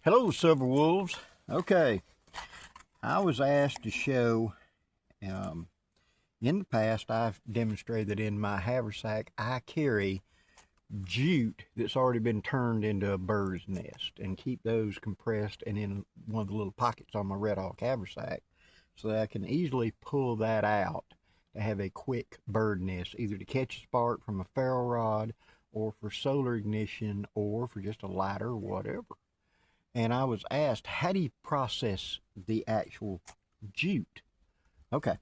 Hello, Silver Wolves. Okay, I was asked to show, in the past, I've demonstrated in my haversack, I carry jute that's already been turned into a bird's nest and keep those compressed and in one of the little pockets on my Red Hawk haversack so that I can easily pull that out to have a quick bird nest, either to catch a spark from a ferro rod or for solar ignition or for just a lighter or whatever. And I was asked, how do you process the actual jute? Okay,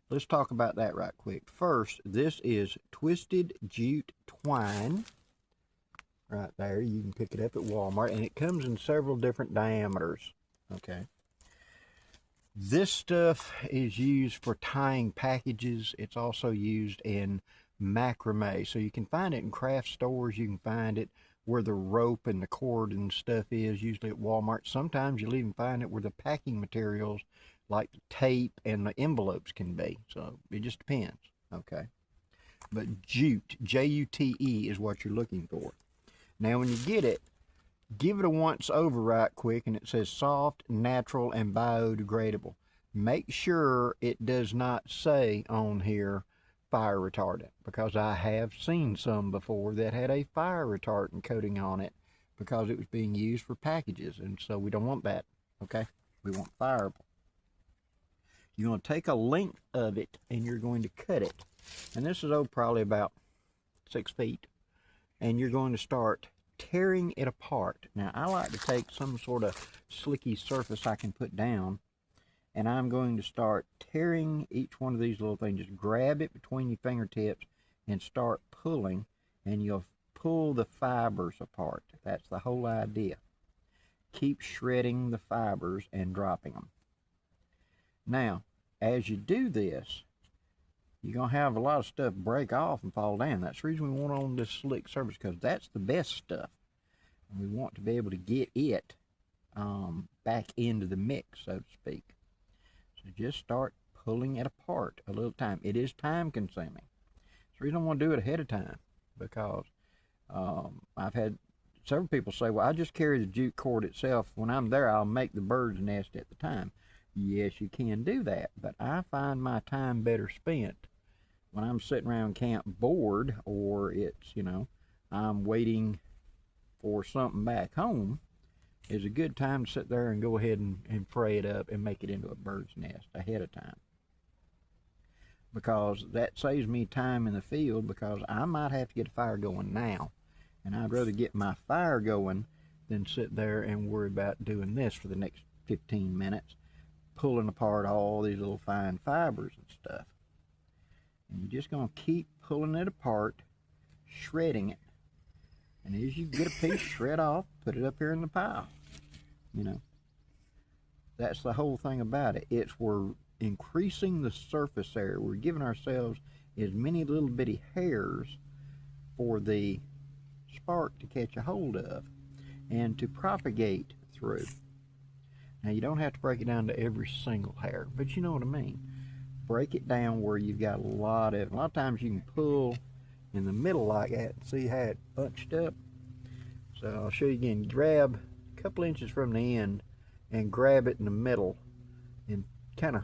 let's talk about that right quick. First, this is twisted jute twine. Right there, you can pick it up at Walmart, and it comes in several different diameters. Okay. This stuff is used for tying packages. It's also used in macrame. So you can find it in craft stores. You can find it where the rope and the cord and stuff is, usually at Walmart. Sometimes you'll even find it where the packing materials like the tape and the envelopes can be. So it just depends. Okay. But jute, J-U-T-E, is what you're looking for. Now when you get it, give it a once over right quick, and it says soft, natural, and biodegradable. Make sure it does not say on here fire retardant, because I have seen some before that had a fire retardant coating on it because it was being used for packages, and so we don't want that. Okay, we want fireable. You're going to take a length of it and you're going to cut it, and this is probably about 6 feet, and you're going to start tearing it apart. Now I like to take some sort of slicky surface I can put down, and I'm going to start tearing each one of these little things. Just grab it between your fingertips and start pulling, and you'll pull the fibers apart. That's the whole idea. Keep shredding the fibers and dropping them. Now, as you do this, you're going to have a lot of stuff break off and fall down. That's the reason we want on this slick surface, because that's the best stuff. And we want to be able to get it back into the mix, so to speak. So just start pulling it apart a little time. It is time consuming. That's the reason I want to do it ahead of time, because I've had several people say, well, I just carry the jute cord itself. When I'm there, I'll make the bird's nest at the time. Yes, you can do that, but I find my time better spent when I'm sitting around camp bored, or it's, I'm waiting for something back home. Is a good time to sit there and go ahead and fray it up and make it into a bird's nest ahead of time, because that saves me time in the field, because I might have to get a fire going now, and I'd rather get my fire going than sit there and worry about doing this for the next 15 minutes, pulling apart all these little fine fibers and stuff. And you're just going to keep pulling it apart, shredding it. And as you get a piece, shred off, put it up here in the pile. That's the whole thing about it. We're increasing the surface area. We're giving ourselves as many little bitty hairs for the spark to catch a hold of and to propagate through. Now, you don't have to break it down to every single hair, but you know what I mean. Break it down where you've got a lot of times you can pull in the middle like that and see how it bunched up. So I'll show you again. Grab a couple inches from the end and grab it in the middle and kind of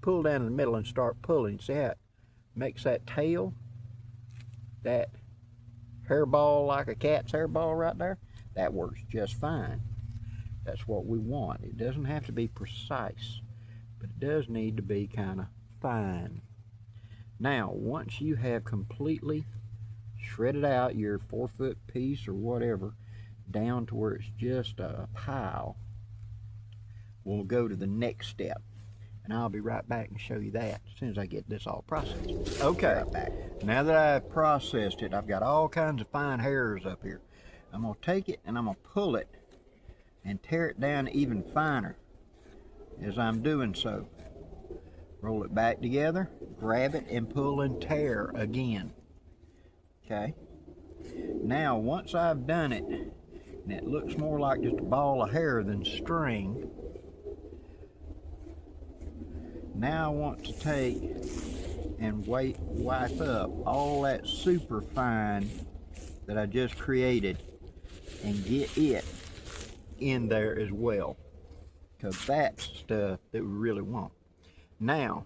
pull down in the middle and start pulling. See how it makes that tail, that hairball, like a cat's hairball right there? That works just fine. That's what we want. It doesn't have to be precise, but it does need to be kind of fine. Now, once you have completely shredded out your 4-foot piece or whatever down to where it's just a pile, we'll go to the next step, and I'll be right back and show you that as soon as I get this all processed. Okay, now that I've processed it, I've got all kinds of fine hairs up here. I'm going to take it and I'm going to pull it and tear it down even finer as I'm doing so. Roll it back together, grab it, and pull and tear again. Okay. Now, once I've done it, and it looks more like just a ball of hair than string, now I want to take and wipe up all that super fine that I just created and get it in there as well, because that's stuff that we really want. Now,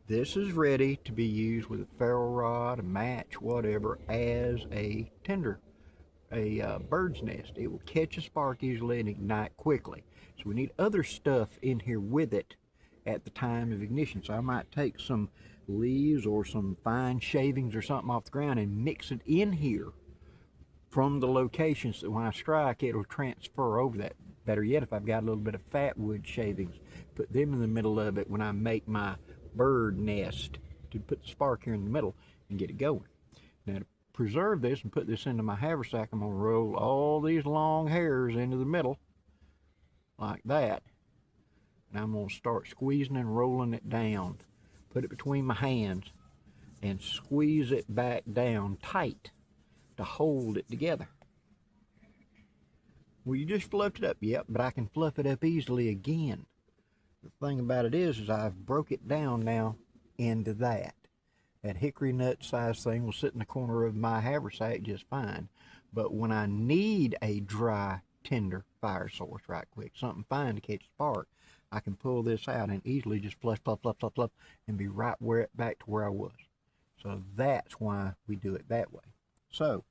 this is ready to be used with a ferro rod, a match, whatever, as a tinder, a bird's nest. It will catch a spark easily and ignite quickly. So we need other stuff in here with it at the time of ignition. So I might take some leaves or some fine shavings or something off the ground and mix it in here from the location, so when I strike, it'll transfer over that. Better yet, if I've got a little bit of fat wood shavings, put them in the middle of it when I make my bird nest, to put the spark here in the middle and get it going. Now, to preserve this and put this into my haversack, I'm going to roll all these long hairs into the middle like that, and I'm going to start squeezing and rolling it down. Put it between my hands and squeeze it back down tight to hold it together. Well, you just fluffed it up. Yep, but I can fluff it up easily again. The thing about it is I've broke it down now into that. That hickory nut size thing will sit in the corner of my haversack just fine. But when I need a dry, tender fire source right quick, something fine to catch a spark, I can pull this out and easily just fluff, fluff, fluff, fluff, fluff, and be right back to where I was. So that's why we do it that way. So,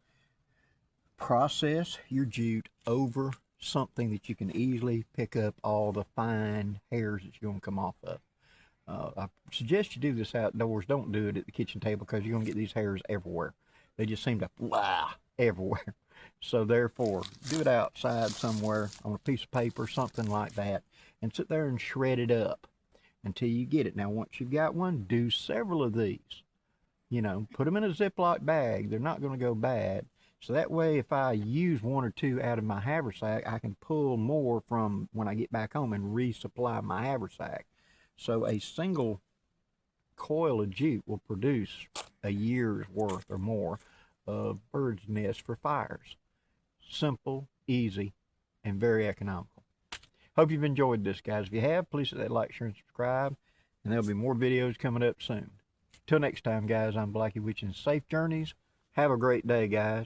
process your jute over something that you can easily pick up all the fine hairs that you're going to come off of. I suggest you do this outdoors. Don't do it at the kitchen table, because you're going to get these hairs everywhere. They just seem to fly everywhere. So therefore, do it outside somewhere on a piece of paper, something like that, and sit there and shred it up until you get it. Now, once you've got one, do several of these. You know, put them in a Ziploc bag. They're not going to go bad. So that way, if I use one or two out of my haversack, I can pull more from when I get back home and resupply my haversack. So a single coil of jute will produce a year's worth or more of bird's nest for fires. Simple, easy, and very economical. Hope you've enjoyed this, guys. If you have, please hit that like, share, and subscribe. And there'll be more videos coming up soon. Till next time, guys, I'm Blackie wishing safe journeys. Have a great day, guys.